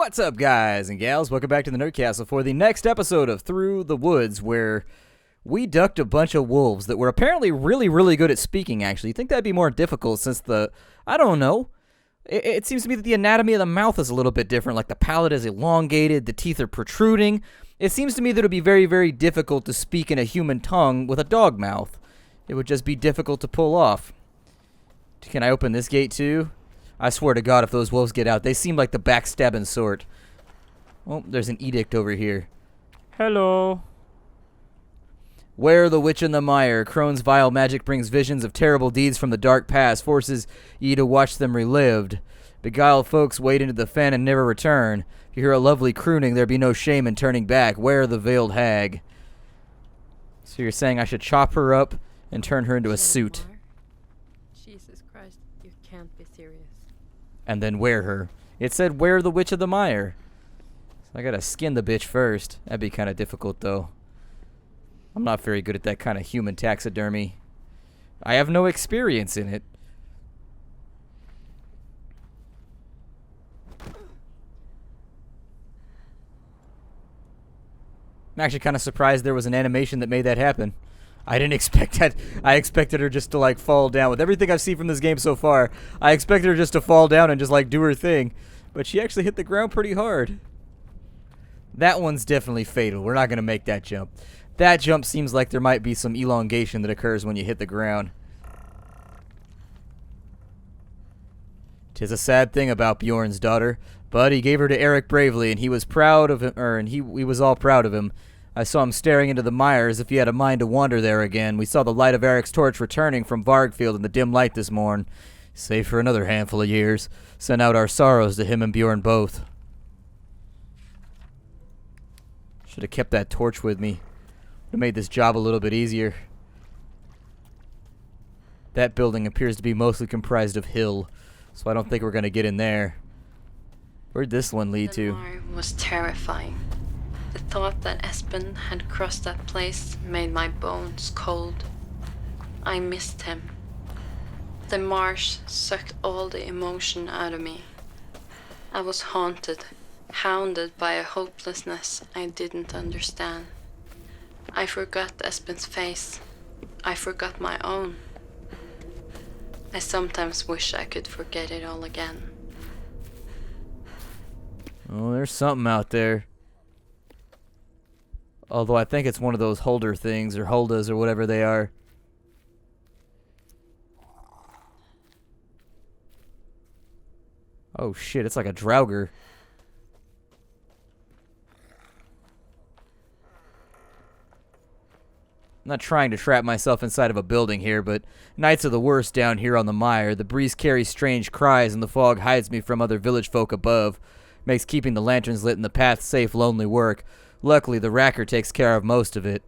What's up, guys and gals? Welcome back to the Nerd Castle for the next episode of Through the Woods, where we ducked a bunch of wolves that were apparently really good at speaking, actually. You think that'd be more difficult since I don't know. It seems to me that the anatomy of the mouth is a little bit different, like the palate is elongated, the teeth are protruding. It seems to me that it would be very difficult to speak in a human tongue with a dog mouth. It would just be difficult to pull off. Can I open this gate too? I swear to God, if those wolves get out, they seem like the backstabbing sort. Oh, there's an edict over here. Hello. Where the witch in the mire? Crone's vile magic brings visions of terrible deeds from the dark past, forces ye to watch them relived. Beguiled folks wade into the fen and never return. If you hear a lovely crooning, there be no shame in turning back. Where the veiled hag? So you're saying I should chop her up and turn her into a suit? Jesus Christ, you can't be serious. And then wear her. It said wear the witch of the mire. So I gotta skin the bitch first. That'd be kind of difficult though. I'm not very good at that kind of human taxidermy. I have no experience in it. I'm actually kind of surprised there was an animation that made that happen. I didn't expect that. I expected her just to like fall down. With everything I've seen from this game so far, I expected her just to fall down and just like do her thing. But she actually hit the ground pretty hard. That one's definitely fatal. We're not going to make that jump. That jump seems like there might be some elongation that occurs when you hit the ground. 'Tis a sad thing about Bjorn's daughter, but he gave her to Eric bravely, and he was proud of him, and he was all proud of him. I saw him staring into the mire as if he had a mind to wander there again. We saw the light of Eric's torch returning from Vargfield in the dim light this morn. Save for another handful of years. Send out our sorrows to him and Bjorn both. Should have kept that torch with me. Would have made this job a little bit easier. That building appears to be mostly comprised of hill, so I don't think we're going to get in there. Where'd this one lead to? The mire was terrifying. The thought that Espen had crossed that place made my bones cold. I missed him. The marsh sucked all the emotion out of me. I was haunted, hounded by a hopelessness I didn't understand. I forgot Espen's face. I forgot my own. I sometimes wish I could forget it all again. Oh, there's something out there. Although I think it's one of those holder things, or holdas, or whatever they are. Oh shit, it's like a draugr. I'm not trying to trap myself inside of a building here, but nights are the worst down here on the mire. The breeze carries strange cries, and the fog hides me from other village folk above. Makes keeping the lanterns lit in the path safe, lonely work. Luckily, the racker takes care of most of it.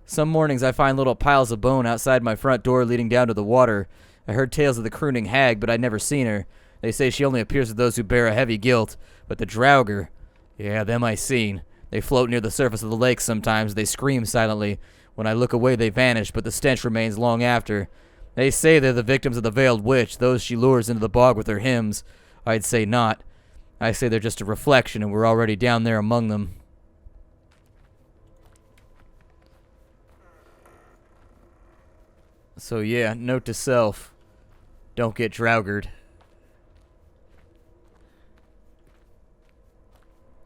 Some mornings I find little piles of bone outside my front door leading down to the water. I heard tales of the crooning hag, but I'd never seen her. They say she only appears to those who bear a heavy guilt. But the draugr, yeah, them I seen. They float near the surface of the lake sometimes. They scream silently. When I look away, they vanish, but the stench remains long after. They say they're the victims of the veiled witch, those she lures into the bog with her hymns. I'd say not. I say they're just a reflection, and we're already down there among them. So yeah, note to self, don't get draugred.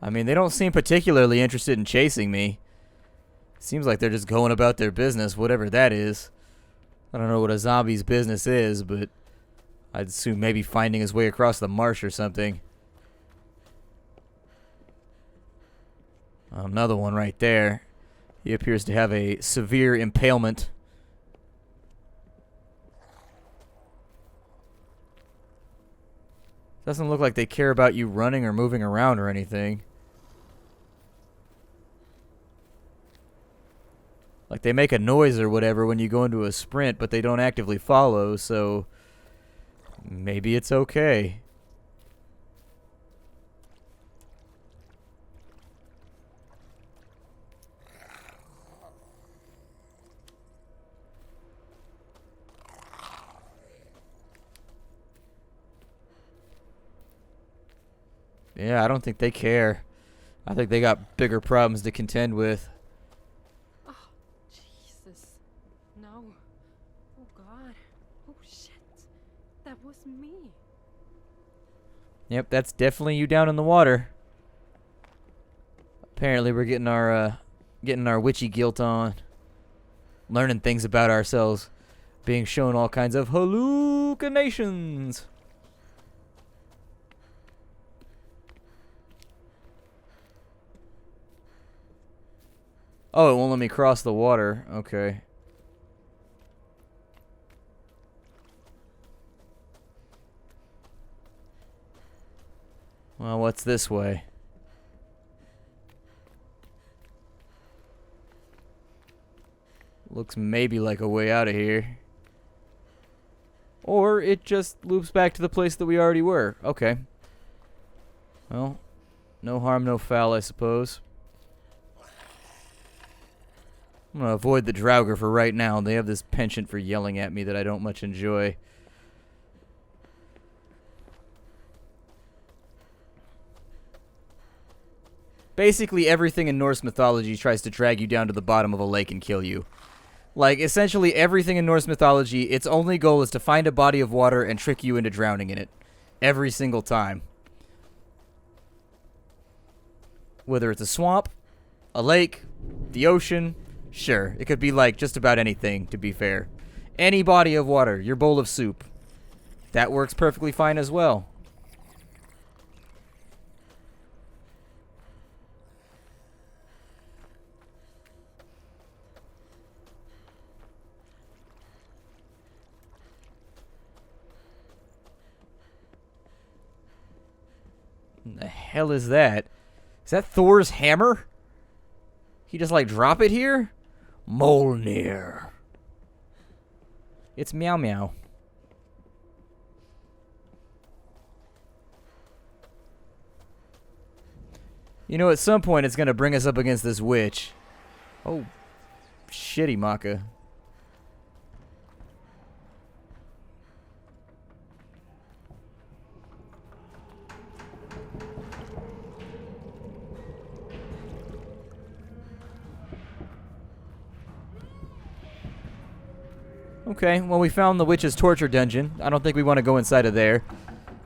I mean, they don't seem particularly interested in chasing me. Seems like they're just going about their business, whatever that is. I don't know what a zombie's business is, but I'd assume maybe finding his way across the marsh or something. Another one right there. He appears to have a severe impalement. Doesn't look like they care about you running or moving around or anything. Like they make a noise or whatever when you go into a sprint, but they don't actively follow, so maybe it's okay. Yeah, I don't think they care. I think they got bigger problems to contend with. Oh, Jesus. No. Oh, God. Oh, shit. That was me. Yep, that's definitely you down in the water. Apparently we're getting our witchy guilt on. Learning things about ourselves. Being shown all kinds of hallucinations. Oh, it won't let me cross the water. Okay. Well, what's this way? Looks maybe like a way out of here. Or it just loops back to the place that we already were. Okay. Well, no harm, no foul, I suppose. I'm gonna avoid the Draugr for right now. They have this penchant for yelling at me that I don't much enjoy. Basically, everything in Norse mythology tries to drag you down to the bottom of a lake and kill you. Like, essentially everything in Norse mythology, its only goal is to find a body of water and trick you into drowning in it. Every single time. Whether it's a swamp, a lake, the ocean, sure. It could be like just about anything, to be fair. Any body of water, your bowl of soup. That works perfectly fine as well. What the hell is that? Is that Thor's hammer? He just like drop it here? Mjolnir. It's Meow Meow. You know, at some point it's gonna bring us up against this witch. Oh, shitty Maka. Okay, well, we found the witch's torture dungeon. I don't think we want to go inside of there.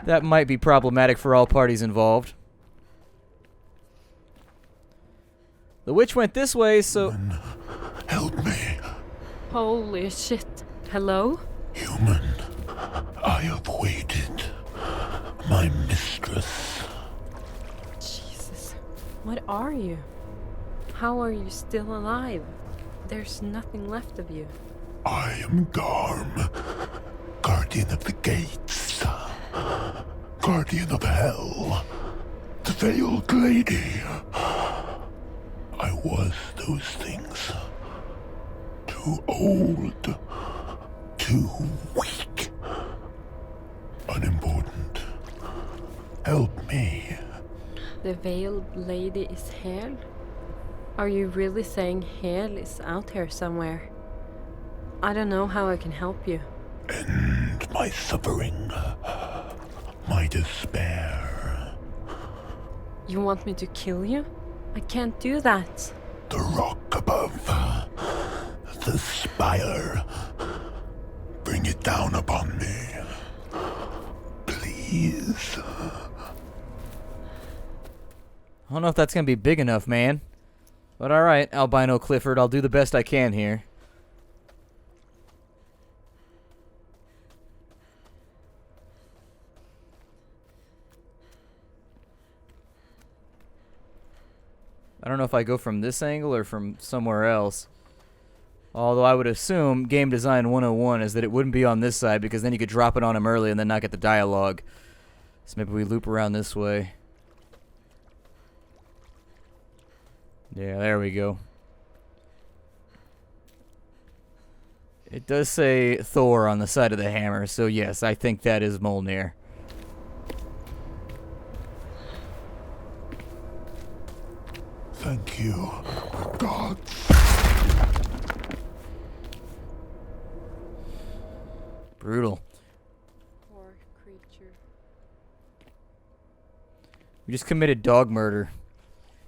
That might be problematic for all parties involved. The witch went this way, so... Human, help me. Holy shit. Hello? Human, I have waited. My mistress. Jesus. What are you? How are you still alive? There's nothing left of you. I am Garm, guardian of the gates, guardian of hell, the veiled lady. I was those things. Too old, too weak, unimportant. Help me. The veiled lady is Hel? Are you really saying Hel is out here somewhere? I don't know how I can help you. End my suffering, my despair. You want me to kill you? I can't do that. The rock above, the spire. Bring it down upon me. Please. I don't know if that's going to be big enough, man. But alright, Albino Clifford, I'll do the best I can here. I don't know if I go from this angle or from somewhere else. Although I would assume Game Design 101 is that it wouldn't be on this side because then you could drop it on him early and then not get the dialogue. So maybe we loop around this way. Yeah, there we go. It does say Thor on the side of the hammer, so yes, I think that is Mjolnir. Thank you, God. Brutal. Poor creature. We just committed dog murder.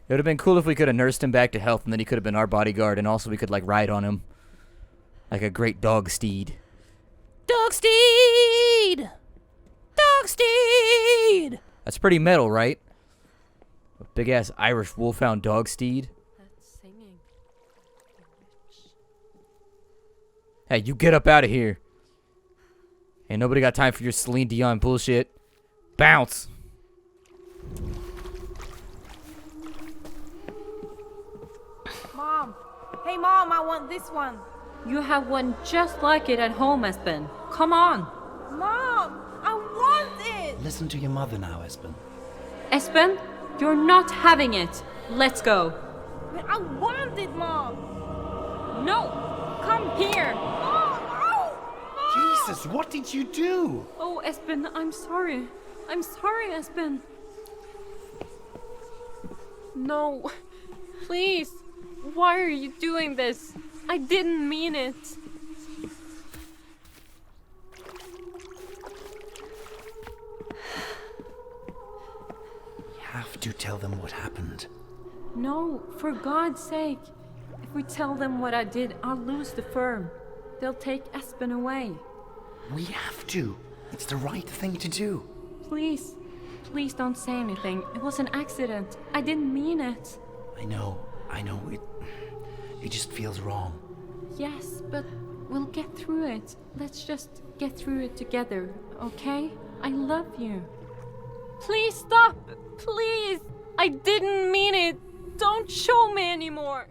It would have been cool if we could have nursed him back to health, and then he could have been our bodyguard, and also we could, like, ride on him. Like a great dog steed. Dog steed! Dog steed! That's pretty metal, right? A big-ass Irish wolfhound dog steed. That's singing. Hey, you get up out of here. Ain't nobody got time for your Celine Dion bullshit. Bounce! Mom! Hey, Mom, I want this one. You have one just like it at home, Espen. Come on. Mom! I want it! Listen to your mother now, Espen. Espen, you're not having it. Let's go. But I want it, Mom! No! Come here! Mom! Oh! Mom! Jesus, what did you do? Oh, Espen, I'm sorry. I'm sorry, Espen. No. Please. Why are you doing this? I didn't mean it. You have to tell them what happened. No, for God's sake. If we tell them what I did, I'll lose the firm. They'll take Espen away. We have to. It's the right thing to do. Please. Please don't say anything. It was an accident. I didn't mean it. I know. It just feels wrong. Yes, but we'll get through it. Let's just get through it together, okay? I love you. Please stop! Please! I didn't mean it! Don't show me anymore!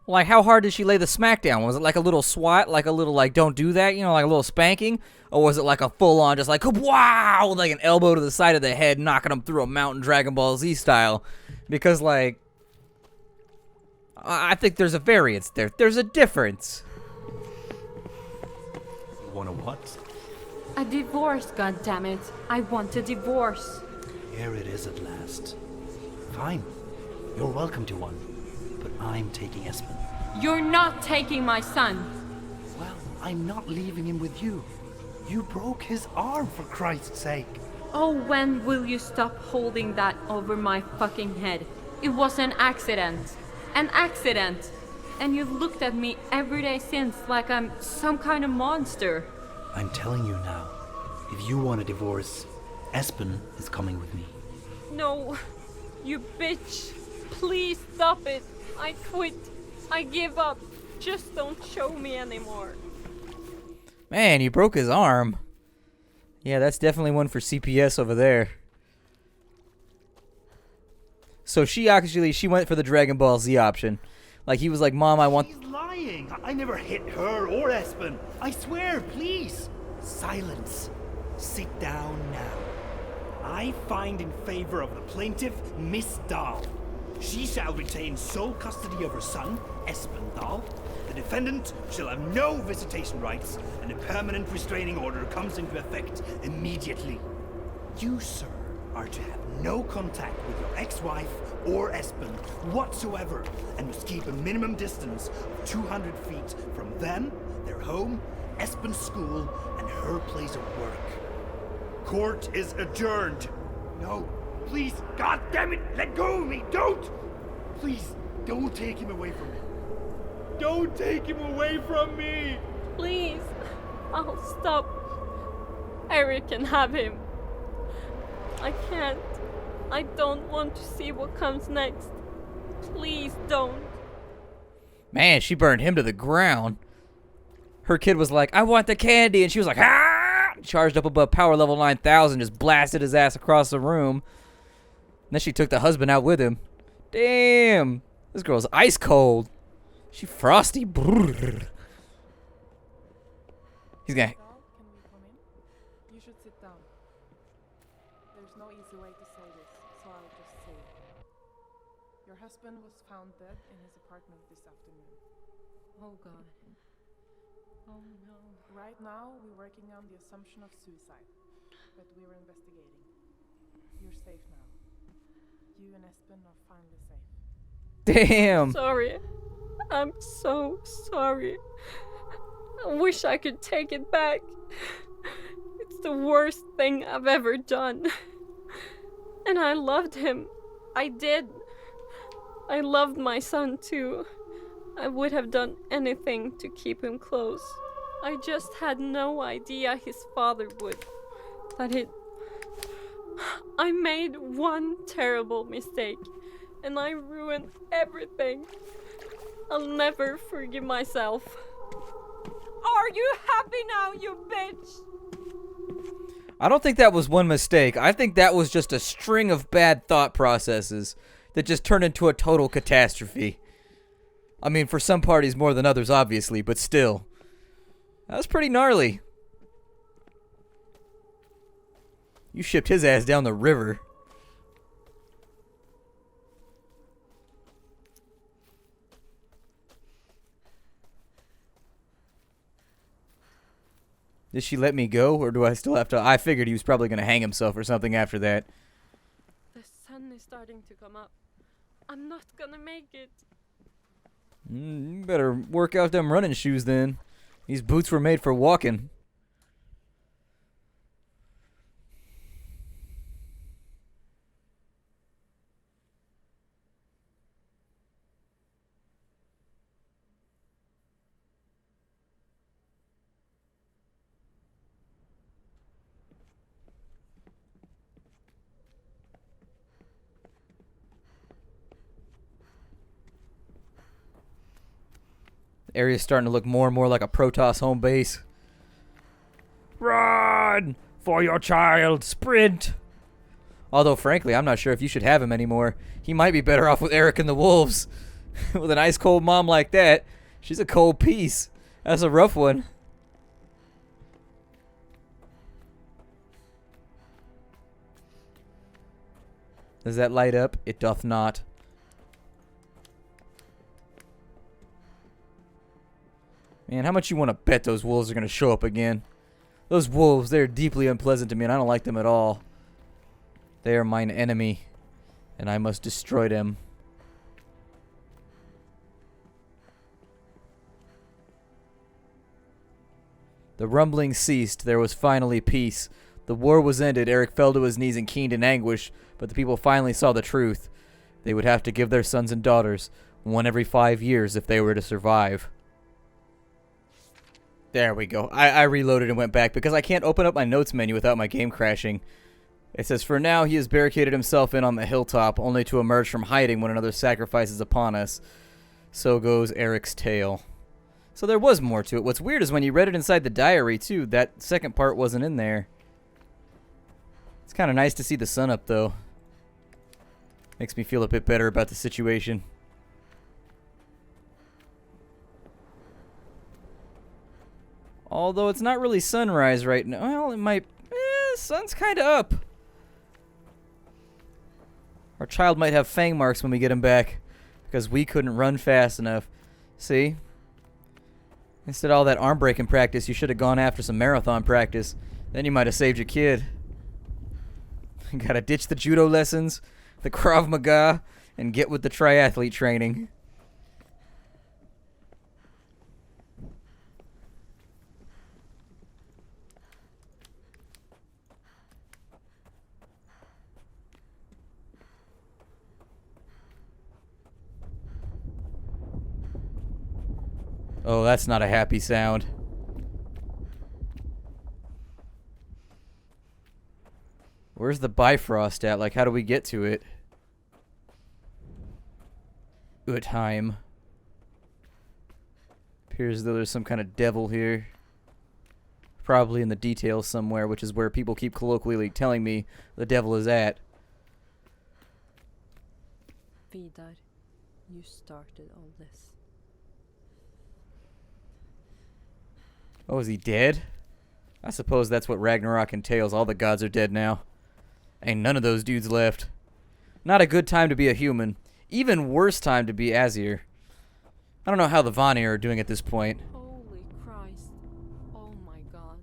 Like, how hard did she lay the smack down? Was it like a little swat? Like a little, like, don't do that? You know, like a little spanking? Or was it like a full-on, just like, wow! With like an elbow to the side of the head, knocking him through a mountain Dragon Ball Z style? Because, like, I think there's a variance there. There's a difference. You want a what? A divorce, goddammit. I want a divorce. Here it is at last. Fine. You're welcome to one. But I'm taking Espen. You're not taking my son. Well, I'm not leaving him with you. You broke his arm, for Christ's sake. Oh, when will you stop holding that over my fucking head? It was an accident. An accident. And you've looked at me every day since like I'm some kind of monster. I'm telling you now. If you want a divorce, Espen is coming with me. No, you bitch. Please stop it. I quit. I give up. Just don't show me anymore. Man, he broke his arm. Yeah, that's definitely one for CPS over there. So she went for the Dragon Ball Z option. Like, he was like, Mom, I want... She's lying. I never hit her or Espen. I swear, please. Silence. Sit down now. I find in favor of the plaintiff, Miss Dahl. She shall retain sole custody of her son, Espen Dahl. The defendant shall have no visitation rights, and a permanent restraining order comes into effect immediately. You, sir, are to have no contact with your ex-wife or Espen whatsoever, and must keep a minimum distance of 200 feet from them, their home, Espen's school, and her place of work. Court is adjourned. No, please, God damn it, let go of me, don't! Please, don't take him away from me. Don't take him away from me! Please. I'll stop. Eric can have him. I can't. I don't want to see what comes next. Please don't. Man, she burned him to the ground. Her kid was like, I want the candy. And she was like, ah! Charged up above power level 9,000, just blasted his ass across the room. And then she took the husband out with him. Damn. This girl's ice cold. She frosty. Brrr. He's gonna... Can we come in? You should sit down. There's no easy way to say this, so I'll just say it. Your husband was found dead in his apartment this afternoon. Oh God. Oh no. Right now, we're working on the assumption of suicide, but we're investigating. You're safe now. You and Espen are finally safe. Damn. Sorry. I'm so sorry. I wish I could take it back. It's the worst thing I've ever done. And I loved him. I did. I loved my son too. I would have done anything to keep him close. I just had no idea his father would. I made one terrible mistake, and I ruined everything. I'll never forgive myself. Are you happy now, you bitch? I don't think that was one mistake. I think that was just a string of bad thought processes that just turned into a total catastrophe. I mean, for some parties more than others, obviously, but still. That was pretty gnarly. You shipped his ass down the river. Did she let me go, or do I still have to? I figured he was probably going to hang himself or something after that. The sun is starting to come up. I'm not gonna make it. You better work out them running shoes then. These boots were made for walking. The area's starting to look more and more like a Protoss home base. Run for your child, sprint. Although, frankly, I'm not sure if you should have him anymore. He might be better off with Eric and the Wolves. With an ice cold mom like that, she's a cold piece. That's a rough one. Does that light up? It doth not. Man, how much you want to bet those wolves are going to show up again? Those wolves, they're deeply unpleasant to me, and I don't like them at all. They are mine enemy, and I must destroy them. The rumbling ceased. There was finally peace. The war was ended. Eric fell to his knees and keened in anguish, but the people finally saw the truth. They would have to give their sons and daughters one every 5 years if they were to survive. There we go. I reloaded and went back because I can't open up my notes menu without my game crashing. It says, for now, he has barricaded himself in on the hilltop, only to emerge from hiding when another sacrifice is upon us. So goes Eric's tale. So there was more to it. What's weird is when you read it inside the diary, too, that second part wasn't in there. It's kind of nice to see the sun up, though. Makes me feel a bit better about the situation. Although it's not really sunrise right now. Well, it might... sun's kind of up. Our child might have fang marks when we get him back. Because we couldn't run fast enough. See? Instead of all that arm breaking practice, you should have gone after some marathon practice. Then you might have saved your kid. Gotta ditch the judo lessons, the Krav Maga, and get with the triathlete training. Oh, that's not a happy sound. Where's the Bifrost at? Like, how do we get to it? Time. Appears as though there's some kind of devil here. Probably in the details somewhere, which is where people keep colloquially telling me the devil is at. Vidar, you started all this. Oh, is he dead? I suppose that's what Ragnarok entails. All the gods are dead now. Ain't none of those dudes left. Not a good time to be a human. Even worse time to be Azir. I don't know how the Vanir are doing at this point. Holy Christ. Oh my god.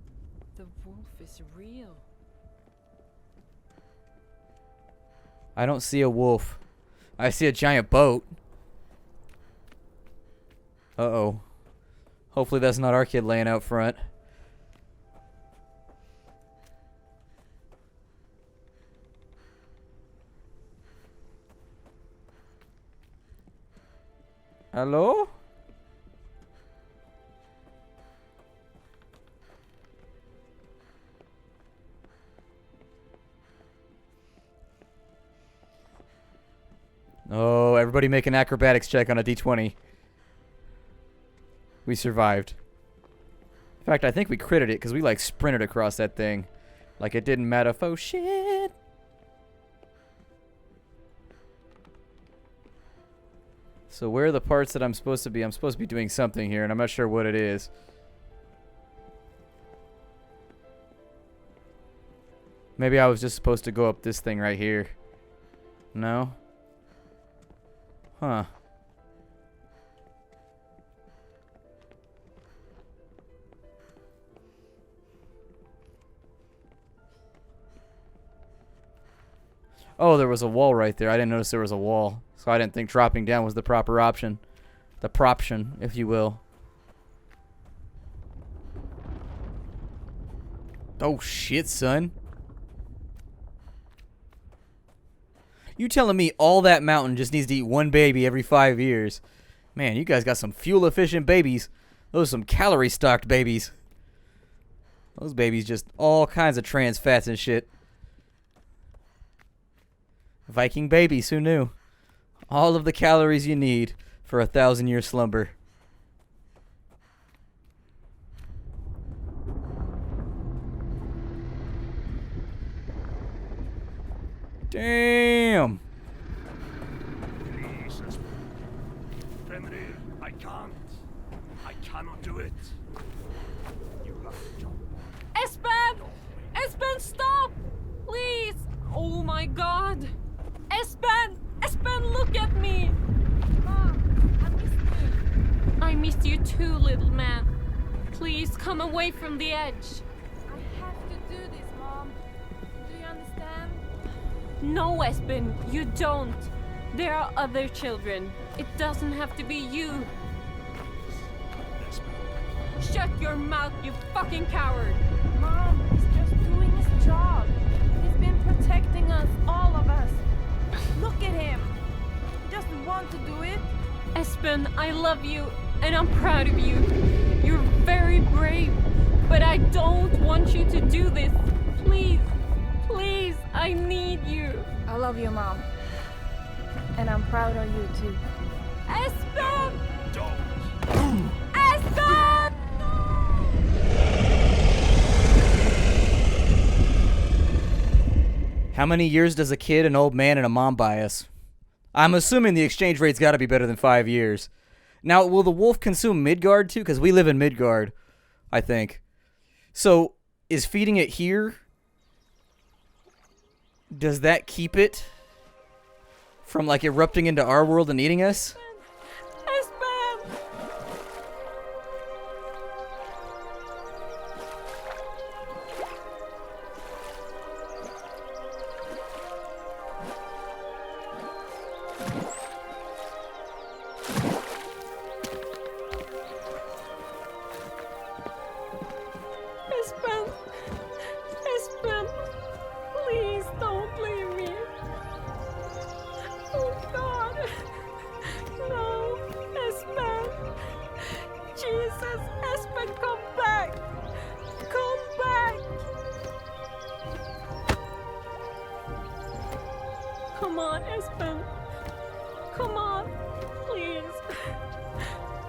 The wolf is real. I don't see a wolf. I see a giant boat. Uh-oh. Hopefully that's not our kid laying out front. Hello? Oh, everybody make an acrobatics check on a d20. We survived. In fact, I think we critted it because we like sprinted across that thing. Like it didn't matter. Oh shit. So where are the parts that I'm supposed to be? I'm supposed to be doing something here and I'm not sure what it is. Maybe I was just supposed to go up this thing right here. No? Huh. Oh, there was a wall right there. I didn't notice there was a wall. So I didn't think dropping down was the proper option. The proption, if you will. Oh shit, son. You telling me all that mountain just needs to eat one baby every 5 years? Man, you guys got some fuel-efficient babies. Those are some calorie-stocked babies. Those babies just all kinds of trans fats and shit. Viking babies, who knew? All of the calories you need for a 1,000-year slumber. Damn. Please, Fenrir, I can't. I cannot do it. You have to jump. Espen! Espen, stop! Please! Oh my god! Espen! Espen, look at me! Mom, I missed you. I missed you too, little man. Please come away from the edge. I have to do this, Mom. Do you understand? No, Espen, you don't. There are other children. It doesn't have to be you. Shut your mouth, you fucking coward! Mom, he's just doing his job. He's been protecting us, all of us. Look at him. He doesn't want to do it. Espen, I love you, and I'm proud of you. You're very brave, but I don't want you to do this. Please, please, I need you. I love you, Mom. And I'm proud of you, too. Espen! Don't. Espen! How many years does a kid, an old man, and a mom buy us? I'm assuming the exchange rate's got to be better than 5 years. Now, will the wolf consume Midgard too? Because we live in Midgard, I think. So, is feeding it here? Does that keep it from like erupting into our world and eating us? Espen! Espen! Espen! Please don't leave me! Oh God! No! Espen! Jesus! Espen, come back! Come back! Come on, Espen! Come on! Please!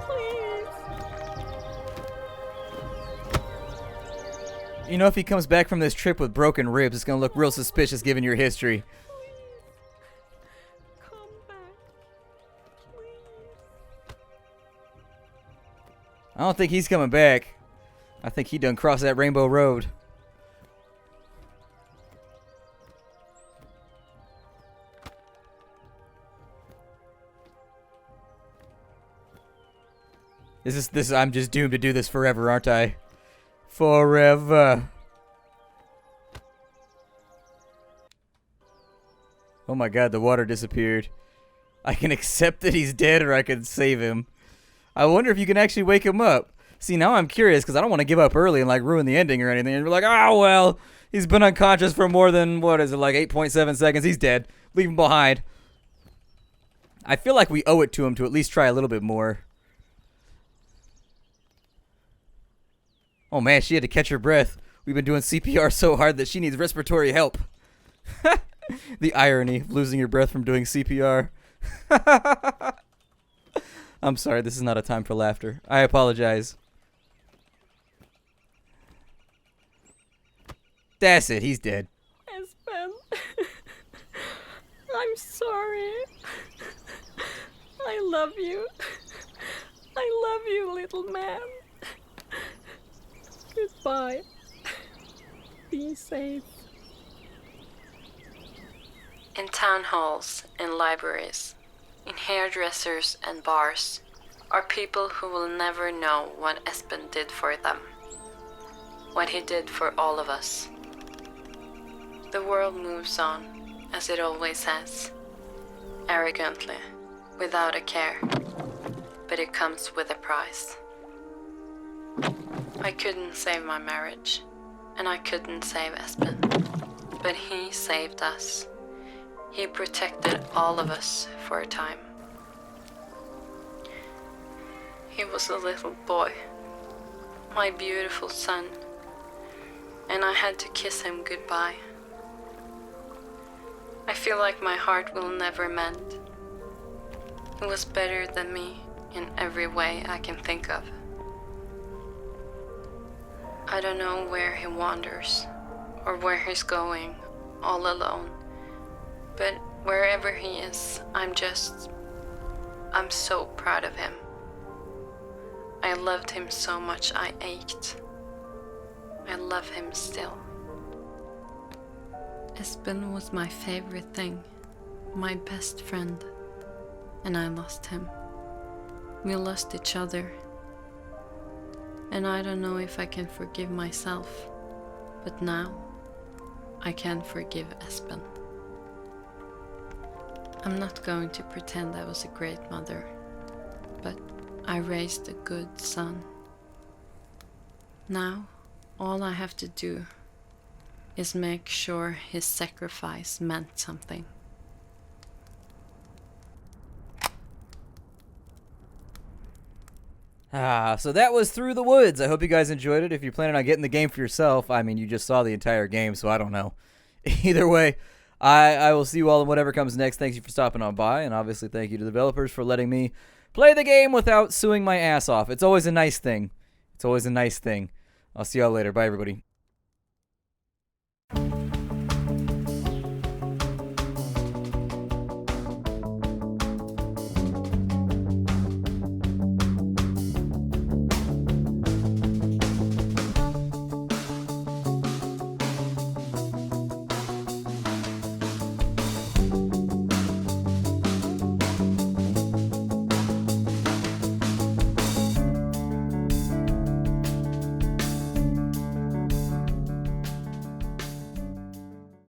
Please! You know, if he comes back from this trip with broken ribs, it's gonna look real suspicious given your history. Come back. Please. I don't think he's coming back. I think he done crossed that rainbow road. This I'm just doomed to do this forever, aren't I? Forever. Oh my god, the water disappeared. I can accept that he's dead or I can save him. I wonder if you can actually wake him up. See, now I'm curious because I don't want to give up early and like ruin the ending or anything. And you're like, oh, well, he's been unconscious for more than, what is it, like 8.7 seconds. He's dead. Leave him behind. I feel like we owe it to him to at least try a little bit more. Oh man, she had to catch her breath. We've been doing CPR so hard that she needs respiratory help. The irony of losing your breath from doing CPR. I'm sorry, this is not a time for laughter. I apologize. That's it, he's dead. Espen, I'm sorry. I love you. I love you, little man. Goodbye. Be safe. In town halls, in libraries, in hairdressers and bars, are people who will never know what Espen did for them. What he did for all of us. The world moves on, as it always has. Arrogantly, without a care. But it comes with a price. I couldn't save my marriage, and I couldn't save Espen. But he saved us. He protected all of us for a time. He was a little boy, my beautiful son, and I had to kiss him goodbye. I feel like my heart will never mend. He was better than me in every way I can think of. I don't know where he wanders or where he's going all alone, but wherever he is, I'm so proud of him. I loved him so much I ached. I love him still. Espen was my favorite thing, my best friend, and I lost him. We lost each other. And I don't know if I can forgive myself, but now I can forgive Espen. I'm not going to pretend I was a great mother, but I raised a good son. Now, all I have to do is make sure his sacrifice meant something. So that was Through the Woods. I hope you guys enjoyed it. If you're planning on getting the game for yourself, I mean, you just saw the entire game, so I don't know. Either way, I will see you all in whatever comes next. Thank you for stopping on by, and obviously thank you to the developers for letting me play the game without suing my ass off. It's always a nice thing. It's always a nice thing. I'll see y'all later. Bye, everybody.